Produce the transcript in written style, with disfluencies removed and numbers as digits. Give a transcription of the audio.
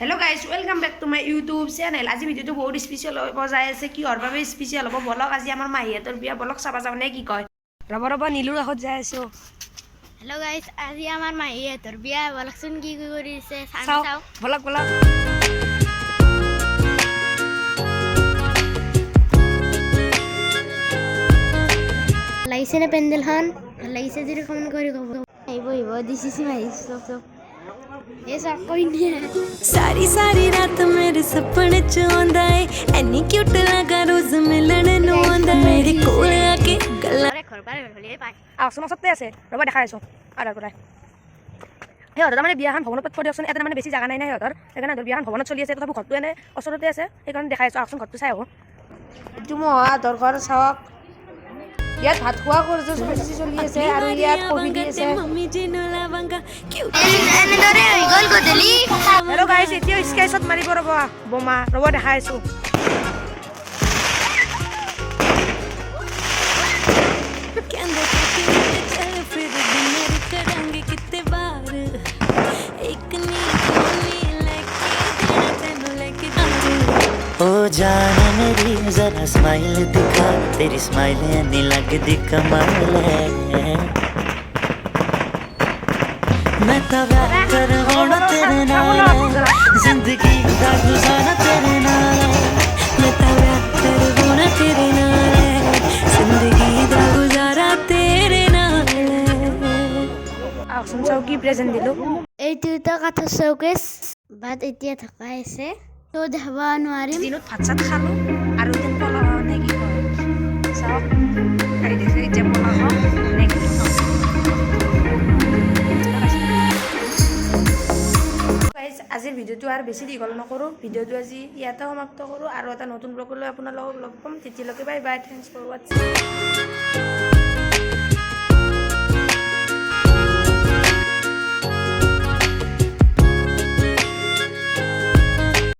Hello guys welcome back to my YouTube channel. आज video बहुत special बजाय আছে কিহৰ বাবে স্পেশাল হ'ব বলক আজি আমাৰ মাহীহঁতৰ বিয়া বলক চাবা যাও নে কি কয় ৰব ৰব নীলুৰ আগত যাই আছো। हेलो गाइस আজি আমাৰ মাহীহঁতৰ বিয়া বলকচোন কি কৰিছে চাও বলক বলক লাগিছে নে পেন্ডেলখন লাগিছে যদি কমেন্ট কৰি ক'ব আহিব দিছিছি মাহিছো ये सब कोई नहीं है सारी सारी रात मेरे सपने च आंदा है एनी क्यूट लगा रोज मिलने नु आंदा मेरे कोल आके गल्ला अरे घर पर भले पाए আছো সত্যি আছে ৰব দেখাই আছো আৰু কৰাই সিহঁতৰ তাৰমানে বিয়াখন ভৱনত পাতিব দিয়কচোন এটা মানে বেছি জাগা নাই না সিহঁতৰ সেইকাৰণে বিয়াখন ভৱনত চলি আছে তথাপি ঘৰটো এনে ওচৰতে আছে সেইকাৰণে দেখাই আছো আহকচোন ঘৰটো চাই আহো এইটো মহাহঁতৰ ঘৰ চাওক ইয়াত ভাত খোৱা কৰিছে চলি আছে আৰু ইয়াত কবি দি আছে मम्मी जी नु लावांगा क्यूट एने दरे गोल गोदली हेलो गाइस এতিয়া স্কাইশট মাৰিব ৰব বোমা ৰব দেখাই আছো कहंदे कि चल फिर मेरे करेंगे कितने बार एक नी लेके देना तेनु लेके ओ जान मेरी जरा स्माइल दिखा तेरी स्माइल नहीं लगती कमाल है मैं तवा करवाना तेरे नाल जिंदगी दा गुजारा तेरे नाल मैं तवा करवाना तेरे नाल जिंदगी दा गुजारा तेरे नाल আহকচোন চাও কি প্ৰেজেন্ট দিলো এইটো কথা চৌকেছ বাট এতিয়া থকা আছে তো দেখাব নোৱাৰিম দিনত ভাত চাত খালো আৰু দিন পলা নে কি কয় চাওক আই দেখে এতিয়া পলা হওক নে কি গাইস আজিৰ ভিডিঅ'টো আৰু বেছি দীঘল নকৰো ভিডিঅ'টো আজি ইয়াতে সমাপ্ত কৰো আৰু এটা নতুন ব্লগ লৈ আপোনালোকক লগ পাম তেতিয়ালৈকে বাই বাই থেংকছ ফৰ ৱাচিং